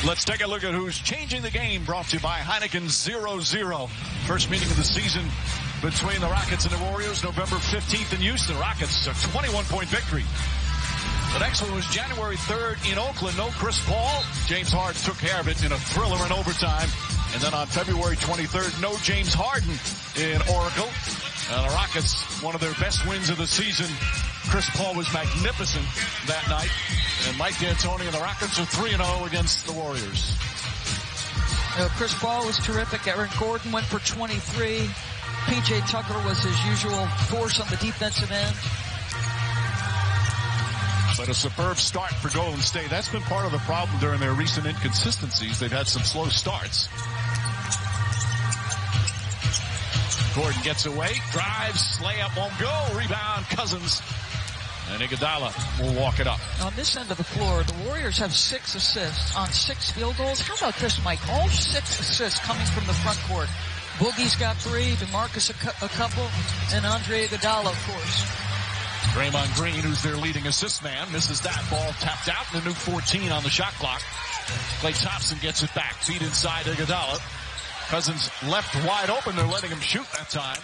Let's take a look at who's changing the game, brought to you by Heineken 0-0. First meeting of the season between the Rockets and the Warriors, November 15th in Houston. Rockets a 21-point victory. The next one was January 3rd in Oakland. No Chris Paul. James Harden took care of it in a thriller in overtime. And then on February 23rd, no James Harden in Oracle. The Rockets, one of their best wins of the season. Chris Paul was magnificent that night. And Mike D'Antoni and the Rockets are 3-0 against the Warriors. Chris Paul was terrific. Eric Gordon went for 23. P.J. Tucker was his usual force on the defensive end. But a superb start for Golden State. That's been part of the problem during their recent inconsistencies. They've had some slow starts. Gordon gets away, drives, layup won't go, rebound, Cousins. And Iguodala will walk it up. On this end of the floor, the Warriors have 6 assists on 6 field goals. How about this, Mike? All 6 assists coming from the front court. Boogie's got 3, DeMarcus a couple, and Andre Iguodala, of course. Draymond Green, who's their leading assist man, misses that ball, tapped out, and the new 14 on the shot clock. Klay Thompson gets it back, feed inside Iguodala. Cousins left wide open, they're letting him shoot that time.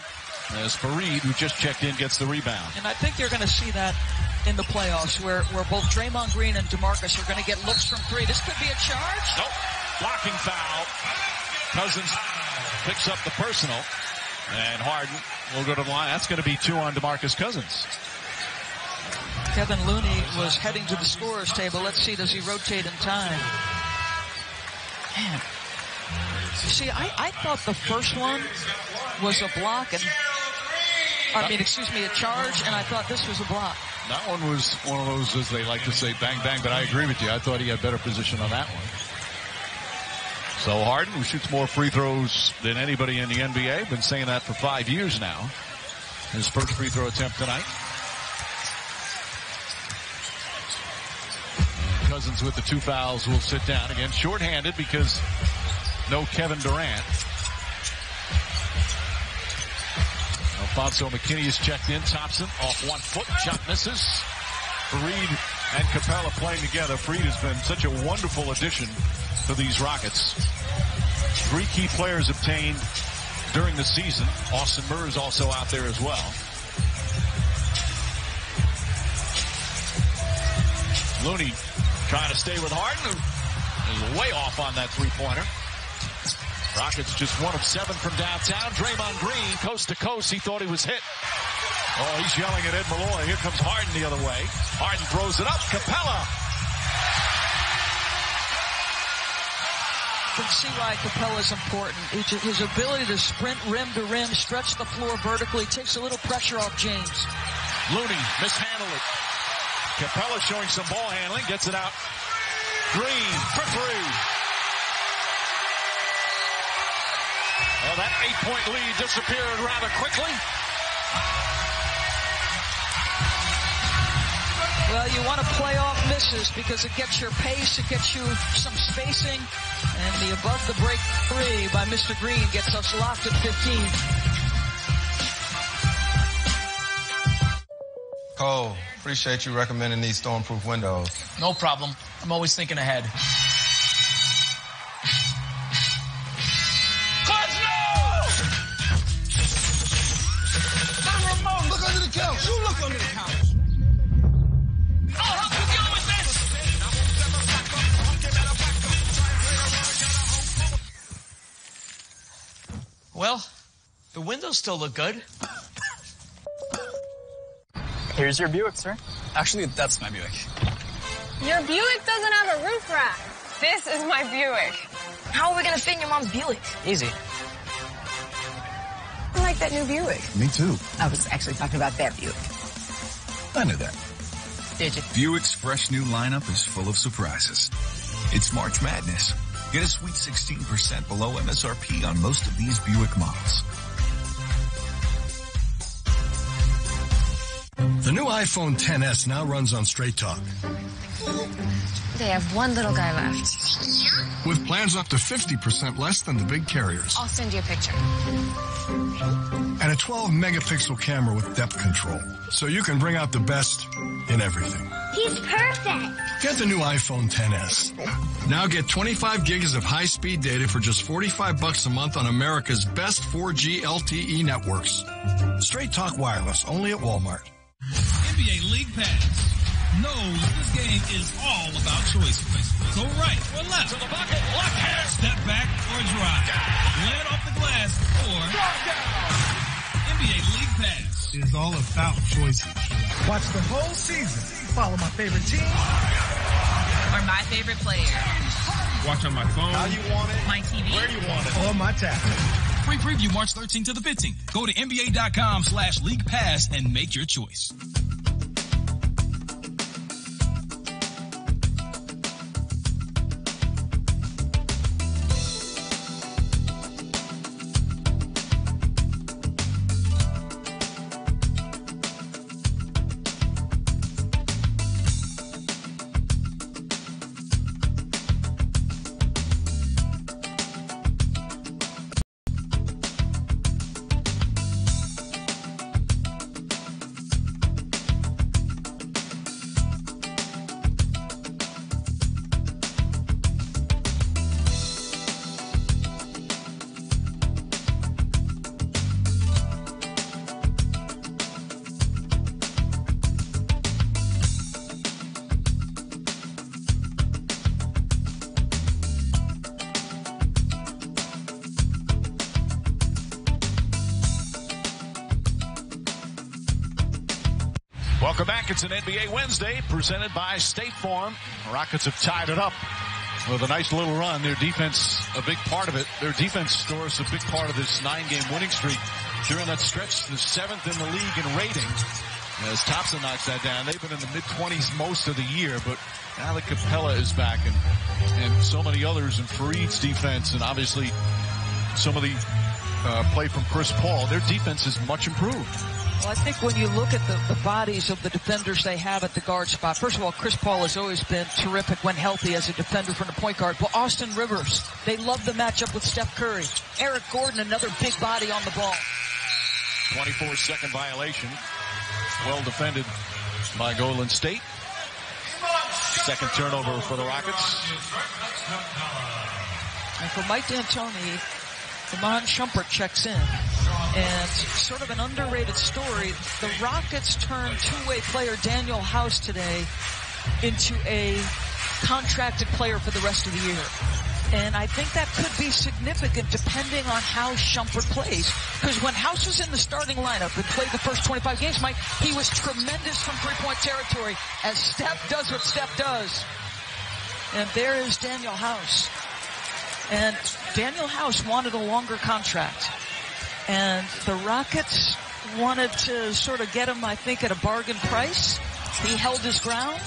As Fareed, who just checked in, gets the rebound. And I think you're going to see that in the playoffs, where both Draymond Green and DeMarcus are going to get looks from 3. This could be a charge. Nope. Blocking foul. Cousins picks up the personal. And Harden will go to the line. That's going to be 2 on DeMarcus Cousins. Kevin Looney was heading to the scorer's table. Let's see, does he rotate in time? Man. You see, I thought the first one was a block, and a charge, and I thought this was a block. That one was one of those, as they like to say, bang, bang, but I agree with you. I thought he had better position on that one. So Harden, who shoots more free throws than anybody in the NBA, been saying that for 5 years now. His first free throw attempt tonight. Cousins with the 2 fouls will sit down again, shorthanded because no Kevin Durant. Alfonso McKinney is checked in. Thompson off 1 foot. Shot misses. Fareed and Capella playing together. Fareed has been such a wonderful addition to these Rockets. 3 key players obtained during the season. Austin Murr is also out there as well. Looney trying to stay with Harden. He's way off on that 3-pointer. Rockets just 1 of 7 from downtown. Draymond Green, coast to coast. He thought he was hit. Oh, he's yelling at Ed Malloy. Here comes Harden the other way. Harden throws it up. Capella. You can see why Capella's important. His ability to sprint rim to rim, stretch the floor vertically, takes a little pressure off James. Looney mishandled it. Capella showing some ball handling. Gets it out. Green for 3. Well, that 8-point lead disappeared rather quickly. Well, you want to play off misses because it gets your pace, it gets you some spacing, and the above the break 3 by Mr. Green gets us locked at 15. Cole, appreciate you recommending these stormproof windows. No problem. I'm always thinking ahead. You look under the couch. I'll help you deal with this. Well, the windows still look good. Here's your Buick, sir. Actually, that's my Buick. Your Buick doesn't have a roof rack. This is my Buick. How are we gonna fit in your mom's Buick? Easy. I like that new Buick. Me too. I was actually talking about that Buick. I knew that. Did you? Buick's fresh new lineup is full of surprises. It's March Madness. Get a sweet 16% below MSRP on most of these Buick models. The new iPhone XS now runs on Straight Talk. They have one little guy left. With plans up to 50% less than the big carriers. I'll send you a picture. And a 12 megapixel camera with depth control, so you can bring out the best in everything. He's perfect. Get the new iPhone XS. Now get 25 gigs of high-speed data for just $45 a month on America's best 4G LTE networks. Straight Talk Wireless, only at Walmart. NBA League Pass knows this game is all about choices. Go right or left. To the bucket, left hand. Step back or drive. Land off the glass or drop down. NBA League Pass is all about choices. Watch the whole season. Follow my favorite team or my favorite player. Watch on my phone. How you want it. My TV. Where you want it. Or my tablet. Free preview March 13th to the 15th. Go to NBA.com/League Pass and make your choice. Welcome back. It's an NBA Wednesday presented by State Farm. The Rockets have tied it up with a nice little run. Their defense, a big part of it. Their defense stores a big part of this 9-game winning streak. During that stretch, the 7th in the league in rating. As Thompson knocks that down, they've been in the mid-20s most of the year, but now that Capella is back and so many others, and Fareed's defense, and obviously some of the play from Chris Paul, their defense is much improved. Well, I think when you look at the bodies of the defenders they have at the guard spot, first of all, Chris Paul has always been terrific when healthy as a defender from the point guard. Well, Austin Rivers, they love the matchup with Steph Curry. Eric Gordon, another big body on the ball. 24-second violation. Well defended by Golden State. Second turnover for the Rockets. And for Mike D'Antoni, Iman Shumpert checks in. And sort of an underrated story, the Rockets turned two-way player Daniel House today into a contracted player for the rest of the year. And I think that could be significant depending on how Shumpert plays. Because when House was in the starting lineup and played the first 25 games, Mike, he was tremendous from three-point territory as Steph does what Steph does. And there is Daniel House. And Daniel House wanted a longer contract. And the Rockets wanted to sort of get him, I think, at a bargain price. He held his ground.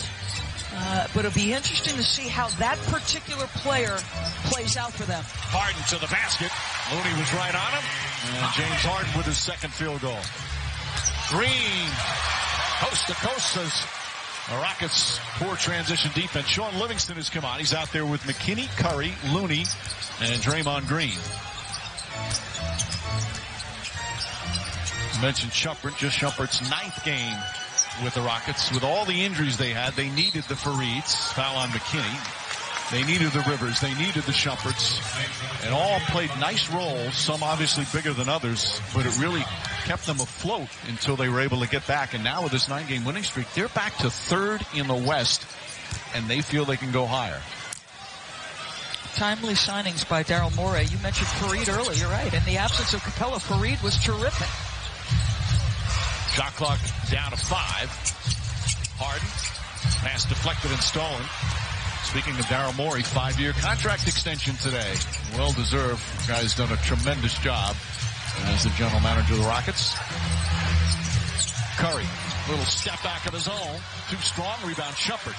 But it'll be interesting to see how that particular player plays out for them. Harden to the basket. Looney was right on him. And James Harden with his second field goal. Green, coast to coast, says the Rockets' poor transition defense. Sean Livingston has come on. He's out there with McKinney, Curry, Looney, and Draymond Green. You mentioned Shumpert, just Shumpert's 9th game with the Rockets. With all the injuries they had, they needed the Fareeds, foul on McKinney. They needed the Rivers. They needed the Shumperts. And all played nice roles, some obviously bigger than others, but it really kept them afloat until they were able to get back. And now with this 9-game winning streak, they're back to 3rd in the West, and they feel they can go higher. Timely signings by Daryl Morey. You mentioned Fareed earlier, you're right. In the absence of Capella, Fareed was terrific. Shot clock down to 5. Harden. Pass deflected and stolen. Speaking of Daryl Morey, 5-year contract extension today. Well deserved. The guy's done a tremendous job as the general manager of the Rockets. Curry. Little step back of his own. Too strong. Rebound Shumpert.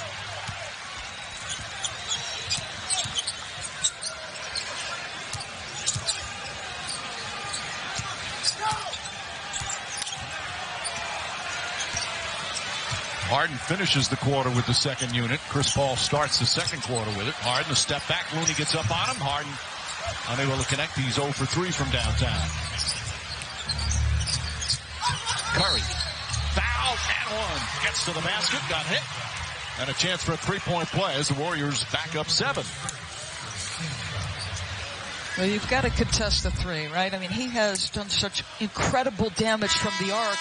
Harden finishes the quarter with the second unit. Chris Paul starts the second quarter with it. Harden, a step back. Looney gets up on him. Harden unable to connect. He's 0 for 3 from downtown. Curry. Foul and one. Gets to the basket, got hit. And a chance for a three-point play as the Warriors back up 7. Well, you've got to contest the three, right? I mean, he has done such incredible damage from the arc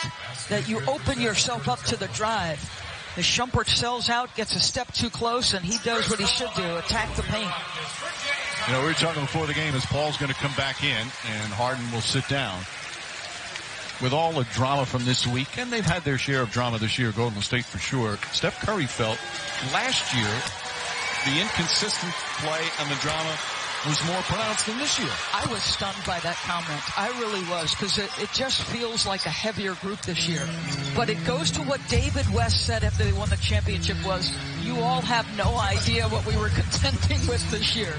that you open yourself up to the drive. The Shumpert sells out, gets a step too close, and he does what he should do, attack the paint. You know, we were talking before the game as Paul's going to come back in and Harden will sit down. With all the drama from this week, and they've had their share of drama this year, Golden State for sure, Steph Curry felt last year the inconsistent play and the drama was more pronounced than this year. I was stunned by that comment. I really was, because it just feels like a heavier group this year. But it goes to what David West said after they won the championship was, you all have no idea what we were contending with this year.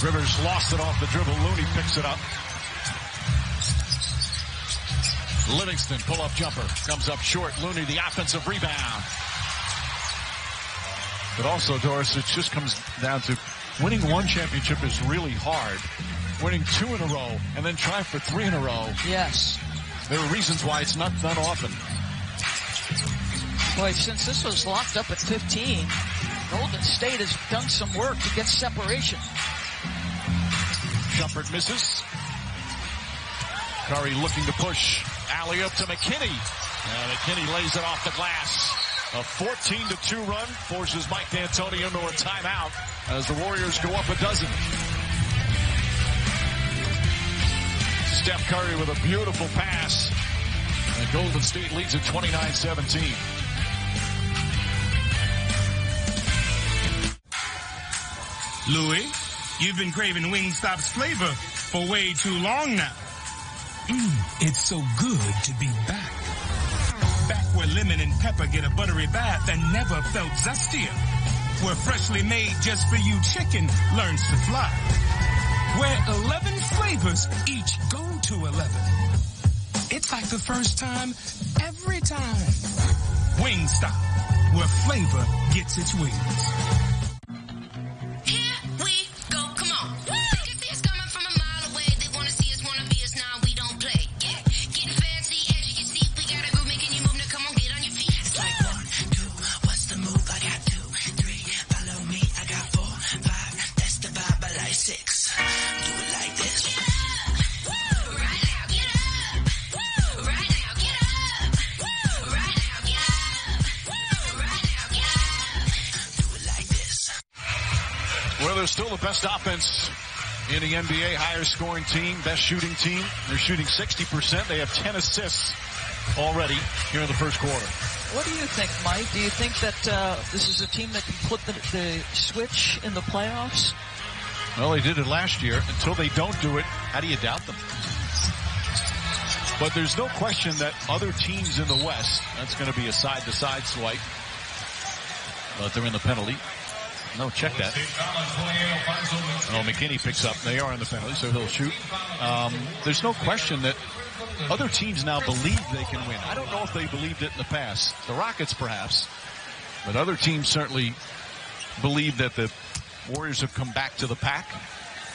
Rivers lost it off the dribble. Looney picks it up. Livingston, pull-up jumper, comes up short. Looney, the offensive rebound. But also, Doris, it just comes down to winning one championship is really hard. Winning 2 in a row and then trying for 3 in a row. Yes. There are reasons why it's not done often. Boy, since this was locked up at 15, Golden State has done some work to get separation. Shumpert misses. Curry looking to push. Alley up to McKinney. McKinney lays it off the glass. A 14-2 run forces Mike D'Antoni into a timeout as the Warriors go up a dozen. Steph Curry with a beautiful pass. And Golden State leads at 29-17. Louis, you've been craving Wingstop's flavor for way too long now. It's so good to be back. Back where lemon and pepper get a buttery bath and never felt zustier. Where freshly made just for you chicken learns to fly. Where 11 flavors each go to 11. It's like the first time, every time. Wingstop, where flavor gets its wings. They're still the best offense in the NBA, higher scoring team, best shooting team. They're shooting 60%. They have 10 assists already here in the first quarter. What do you think, Mike? Do you think that this is a team that can flip the switch in the playoffs? Well, they did it last year. Until they don't do it, how do you doubt them? But there's no question that other teams in the West, that's going to be a side-to-side swipe. But they're in the penalty. No, check that. Oh, McKinney picks up. They are in the penalty, so he'll shoot. There's no question that other teams now believe they can win. I don't know if they believed it in the past. The Rockets, perhaps. But other teams certainly believe that the Warriors have come back to the pack.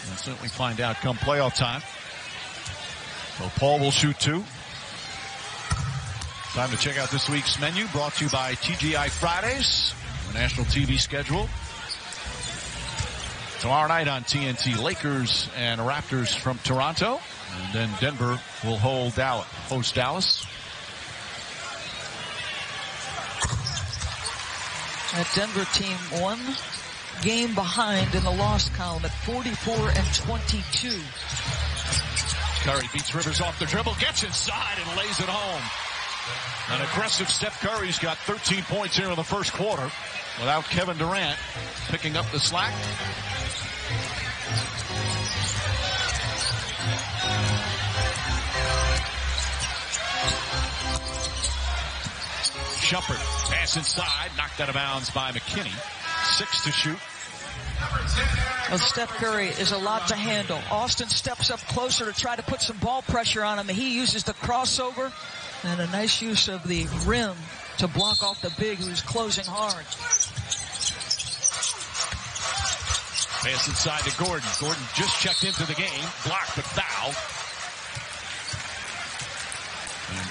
We'll certainly find out come playoff time. So Paul will shoot 2. Time to check out this week's menu, brought to you by TGI Fridays, the national TV schedule. Tomorrow night on TNT, Lakers and Raptors from Toronto. And then Denver will host Dallas. That Denver team 1 game behind in the loss column at 44-22. Curry beats Rivers off the dribble, gets inside and lays it home. An aggressive Steph Curry's got 13 points here in the first quarter without Kevin Durant picking up the slack. Shumpert, pass inside, knocked out of bounds by McKinney. 6 to shoot. Well, Steph Curry is a lot to handle. Austin steps up closer to try to put some ball pressure on him. He uses the crossover and a nice use of the rim to block off the big who's closing hard. Pass inside to Gordon. Gordon just checked into the game. Blocked, but foul. And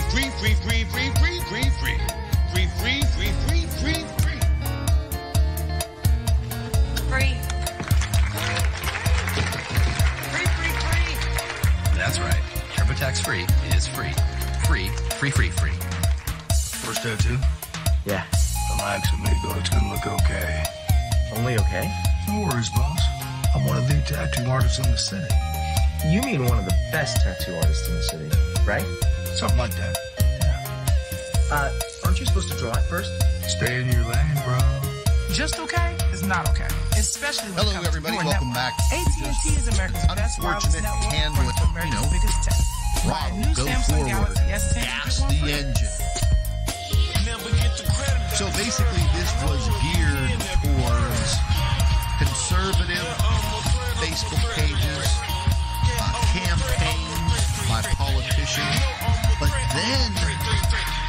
free, free, free, free, free, free, free, free. Free, free, free, free, free, free. Free. Free, free, free. That's right. TurboTax Free is free. Free, free, free, free. First tattoo? Yeah. Relax, amigo. It's gonna look okay. Only okay? No worries, boss. I'm one of the tattoo artists in the city. You mean one of the best tattoo artists in the city, right? Something like that. Aren't you supposed to draw it first? Stay in your lane, bro. Just okay is not okay, especially when it comes everybody. to your Welcome network. back. AT&T is America's best wireless Unfortunate network handle for America's biggest tech. Buy a new Go Samsung forward. Galaxy S10 Gas the engine. So basically, this was geared towards conservative Facebook pages, campaigns by politicians, but then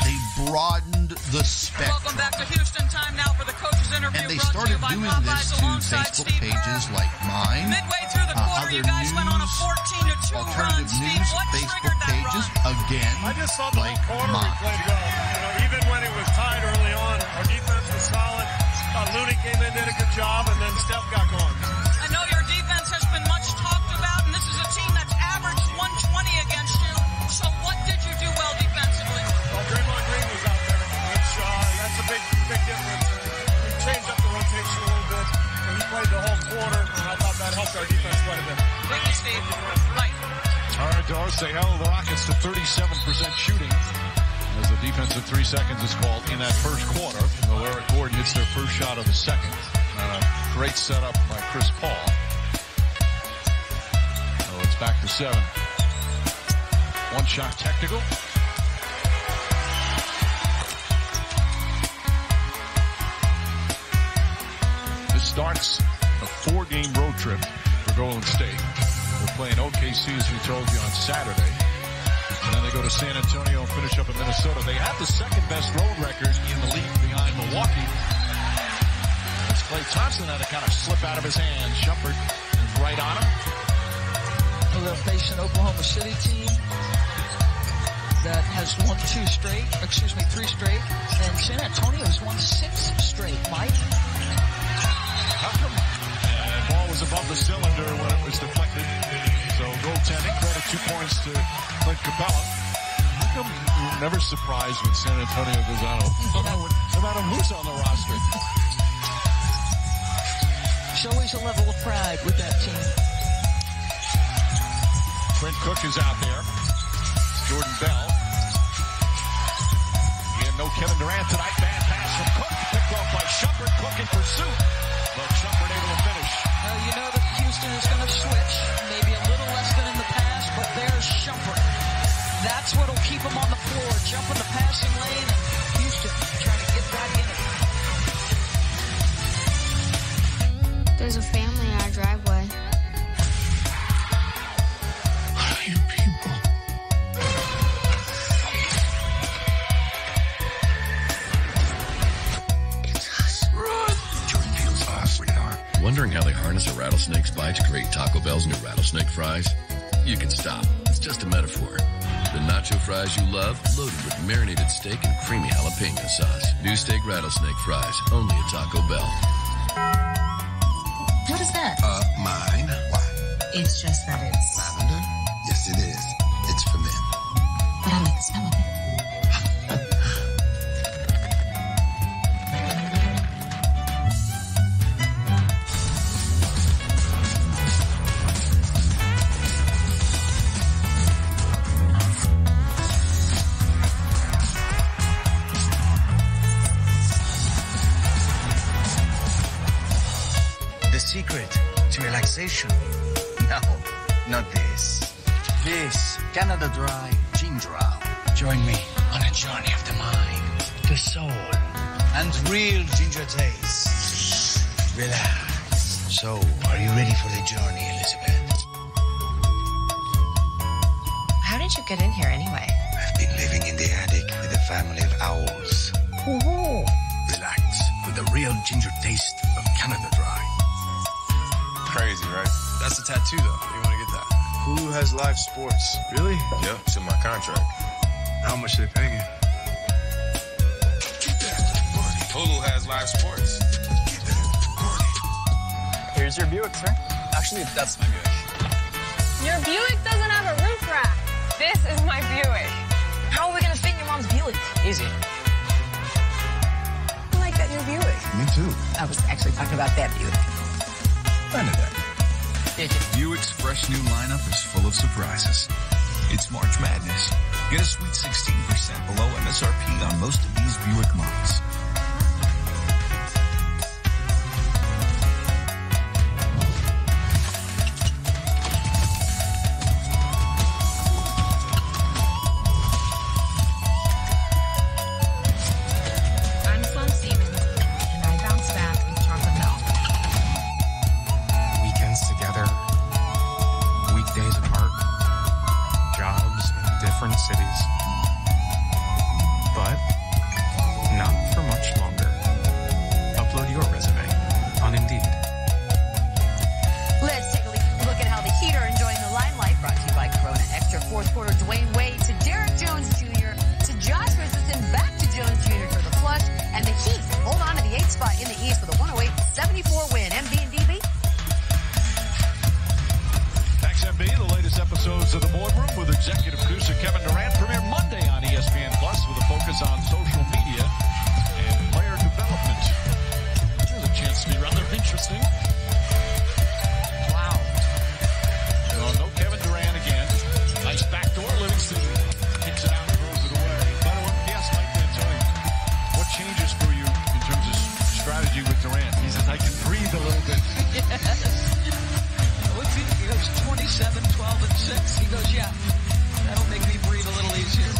they broadened the spectrum. Welcome back to Houston. Time now for the coach's interview. And they started doing this to Facebook pages like mine, Midway through the quarter, you guys went on a 14-2 run. alternative news Facebook pages, again, I just saw the like quarter mine. we played well. Even when it was tied early on, our defense was solid. Looney came in, did a good job, and then Steph got going. I know your defense has been much talked about, and this is a team that's averaged 120 against you. So what did you do well defensively? Well, Draymond Green was out there, which that's a big difference. We changed up the rotation a little bit, and he played the whole quarter, and I thought that helped our defense quite a bit. Thank you, Steve. Right. All right, Doris, they held the Rockets to 37% shooting as the defensive 3 seconds is called in that first quarter. Eric Gordon hits their first shot of the second. Great setup by Chris Paul. So it's back to 7. One shot technical. This starts a 4-game road trip for Golden State. They're playing OKC, as we told you, on Saturday. And then they go to San Antonio and finish up in Minnesota. They have the second best road record in the league behind Milwaukee. As Klay Thompson had to kind of slip out of his hand. Shumpert is right on him. Well, they'll face an Oklahoma City team that has won 3 straight. And San Antonio has won 6 straight, Mike. How come? And ball was above the cylinder when it was deflected. So goaltending, credit 2 points to Clint Capella. How come you're never surprised when San Antonio goes out? No matter who's on the roster. There's always a level of pride with that team. Trent Cook is out there. Jordan Bell. Again, no Kevin Durant tonight. Bad pass from Cook. Picked off by Shumpert. Cook in pursuit. But Shumpert able to finish. You know that Houston is going to switch. Maybe a little less than in the past, but there's Shumpert. That's what will keep him on the floor. Jump in the passing lane, and Houston trying to get back in it. There's a family in our driveway. You people. It's us. Run! Jordan feels lost, sweetheart. Wondering how they harness a rattlesnake's bite to create Taco Bell's new rattlesnake fries? You can stop. It's just a metaphor. The nacho fries you love, loaded with marinated steak and creamy jalapeno sauce. New steak rattlesnake fries, only at Taco Bell. What is that? Mine. Why? It's just that it's... Lavender? Yes, it is. It's for men. But I like the smell of it. The secret to relaxation? No, not this. This Canada Dry Ginger Ale. Join me on a journey of the mind, the soul, and real ginger taste. Relax. So, are you ready for the journey, Elizabeth? How did you get in here anyway? I've been living in the attic with a family of owls. Relax with the real ginger taste of Canada Dry. Crazy, right? That's a tattoo, though. You want to get that? Who has live sports? Really? Yep, it's in my contract. How much are they paying you? Hulu has live sports. Here's your Buick, sir. Actually, that's my Buick. Your Buick doesn't have a roof rack. This is my Buick. How are we gonna fit in your mom's Buick? Easy. I like that new Buick. Me too. I was actually talking about that Buick. I know that. Did you? Buick's fresh new lineup is full of surprises. It's March Madness. Get a sweet 16% below MSRP on most of these Buick models. I'm Sloan Stevens, and I bounce back with chocolate milk. Weekends together, weekdays apart, jobs in different cities. But not for much longer. Upload your resume on Indeed. Let's take a look at how the Heat are enjoying the limelight. Brought to you by Corona Extra. Fourth quarter, Dwayne Wade to Derek Jones Jr. to Josh Richardson, back to Jones Jr. for the flush. And the Heat hold on to the 8th spot in the East with a 108-74 win. MB and DB. Thanks, MB. The latest episodes of The Boardroom with executive producer Kevin Durant premiere Monday on ESPN Plus with a focus on social media and player development. There's a chance to be rather interesting. Wow. No Kevin Durant again. Nice backdoor. Livingston kicks it out and throws it away. By the way, yes, Mike D'Antoni, what changes for you in terms of strategy with Durant? He says, I can breathe a little bit. Yes. He goes 27, 12, and 6. He goes, yeah, that'll make me breathe a little easier.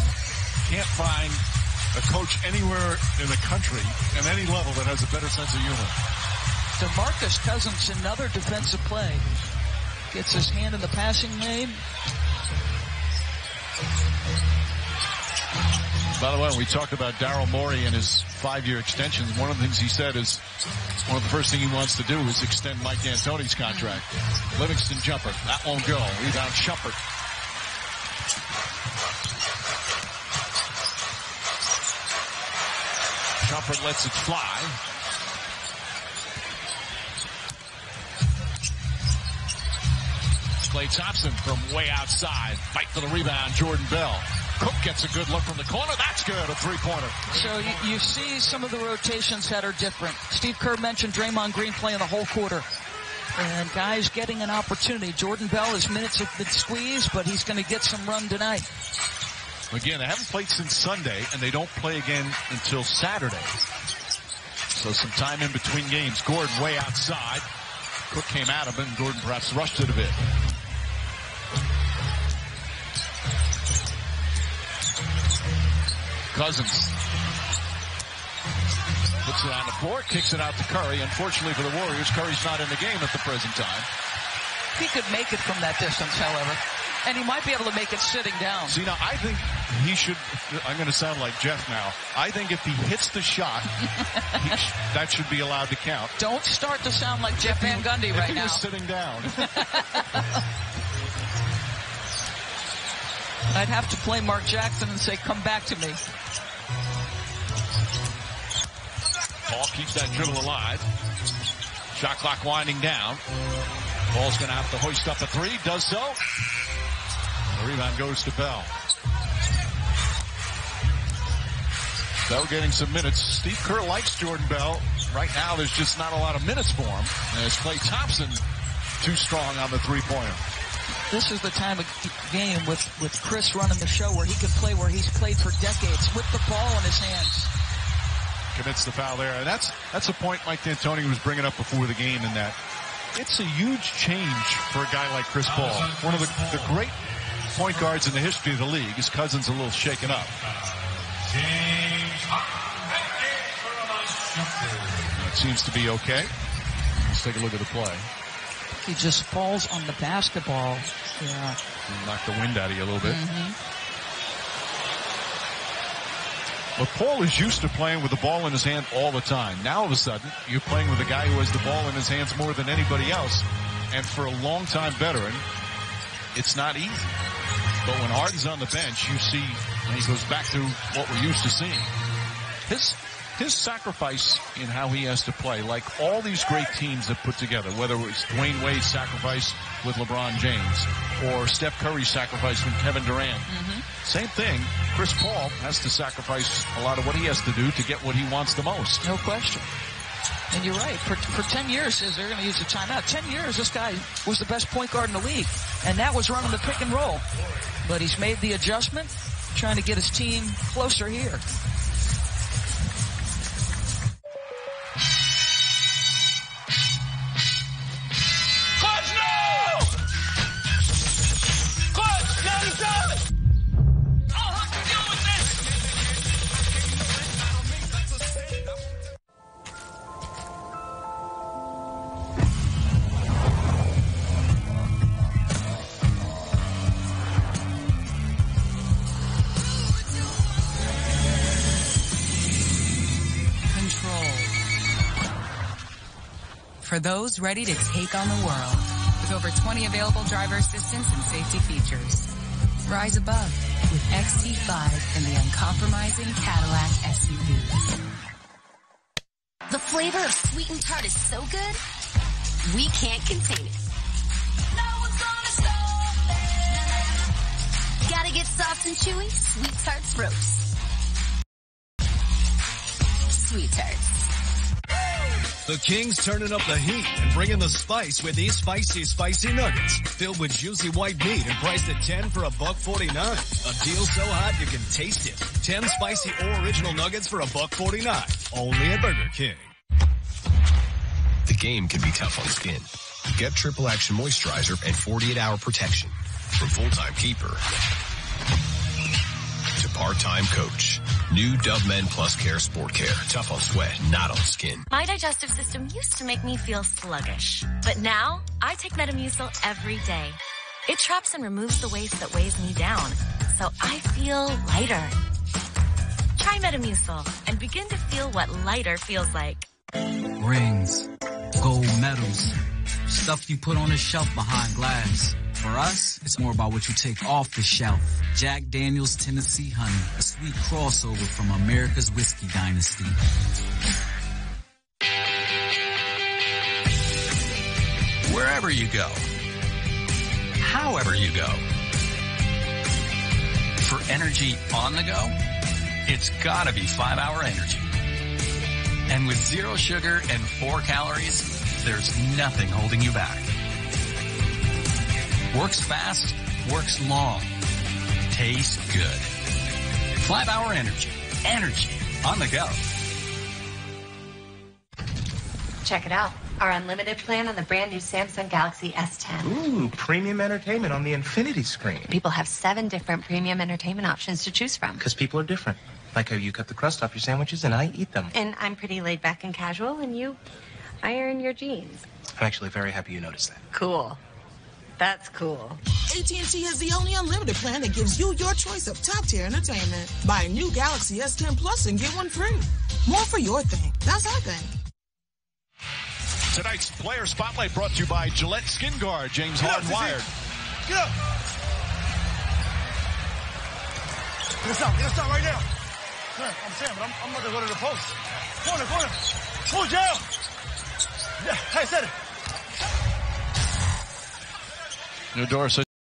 Can't find a coach anywhere in the country at any level that has a better sense of humor. DeMarcus Cousins, another defensive play. Gets his hand in the passing lane. By the way, we talked about Daryl Morey and his 5-year extensions. One of the things he said is one of the first thing he wants to do is extend Mike D'Antoni's contract. Livingston jumper. That won't go. Rebound Shumpert. Shumpert lets it fly. Klay Thompson from way outside. Fight for the rebound. Jordan Bell. Cook gets a good look from the corner. That's good. A three-pointer. So you see some of the rotations that are different. Steve Kerr mentioned Draymond Green playing the whole quarter. And guys getting an opportunity. Jordan Bell, his minutes have been squeezed, but he's going to get some run tonight. Again, they haven't played since Sunday, and they don't play again until Saturday. So some time in between games. Gordon way outside. Cook came at him, and Gordon perhaps rushed it a bit. Cousins puts it on the floor, kicks it out to Curry. Unfortunately for the Warriors, Curry's not in the game at the present time. He could make it from that distance, however. And he might be able to make it sitting down. See, now, I think he should, I'm going to sound like Jeff now. I think if he hits the shot, that should be allowed to count. Don't start to sound like Jeff Van Gundy right now. If he was sitting down. I'd have to play Mark Jackson and say, come back to me. Paul keeps that dribble alive. Shot clock winding down. Paul's going to have to hoist up a three. Does so. The rebound goes to Bell. Bell getting some minutes. Steve Kerr likes Jordan Bell. Right now, there's just not a lot of minutes for him. As Klay Thompson too strong on the three-pointer. This is the time of game with Chris running the show where he can play where he's played for decades with the ball in his hands. Commits the foul there. And that's a point Mike D'Antoni was bringing up before the game in that it's a huge change for a guy like Chris Paul. One of the great point guards in the history of the league. His cousin's a little shaken up. That seems to be okay. Let's take a look at the play. He just falls on the basketball. Yeah. Knock the wind out of you a little bit. Mm-hmm. But Paul is used to playing with the ball in his hand all the time. Now all of a sudden, you're playing with a guy who has the ball in his hands more than anybody else. And for a long-time veteran, it's not easy. But when Harden's on the bench, you see And he goes back to what we're used to seeing. His sacrifice in how he has to play, like all these great teams that put together, whether it was Dwayne Wade's sacrifice with LeBron James or Steph Curry's sacrifice with Kevin Durant. Same thing. Chris Paul has to sacrifice a lot of what he has to do to get what he wants the most. No question. And you're right. For 10 years, they're going to use the timeout. 10 years, this guy was the best point guard in the league. And that was running the pick and roll. But he's made the adjustment, trying to get his team closer here. For those ready to take on the world, with over 20 available driver assistance and safety features. Rise above with XT5 and the uncompromising Cadillac SUVs. The flavor of sweet and tart is so good, we can't contain it. No one's gonna stop it. Gotta get soft and chewy, Sweet Tarts roast. Sweet Tarts. The Kings turning up the heat and bringing the spice with these spicy nuggets filled with juicy white meat and priced at 10 for $1.49. A deal so hot you can taste it. 10 spicy or original nuggets for $1.49. Only at Burger King. The game can be tough on skin. Get Triple Action Moisturizer and 48-hour protection from full-time keeper to part-time coach. New Dove Men Plus Care Sport Care. Tough on sweat, not on skin. My digestive system used to make me feel sluggish, but now I take Metamucil every day. It traps and removes the waste that weighs me down, so I feel lighter. Try Metamucil and begin to feel what lighter feels like. Rings, gold medals, stuff you put on a shelf behind glass. For us, it's more about what you take off the shelf. Jack Daniel's Tennessee Honey, a sweet crossover from America's whiskey dynasty. Wherever you go, however you go, for energy on the go, it's gotta be 5-Hour Energy. And with 0 sugar and 4 calories, there's nothing holding you back. Works fast, works long, tastes good. 5-Hour Energy. Energy on the go. Check it out. Our unlimited plan on the brand new Samsung Galaxy S10. Ooh, premium entertainment on the infinity screen. People have 7 different premium entertainment options to choose from. Because people are different. Like how you cut the crust off your sandwiches and I eat them. And I'm pretty laid back and casual, and you iron your jeans. I'm actually very happy you noticed that. Cool. That's cool. AT&T has the only unlimited plan that gives you your choice of top-tier entertainment. Buy a new Galaxy S10 Plus and get one free. More for your thing. That's our thing. Tonight's Player Spotlight brought to you by Gillette Skin Guard. James Harden wired. Get up. Get us out right now. I'm saying, but I'm about to go to the post. Corner. Pull down. Yeah, hey, set it. Eudora said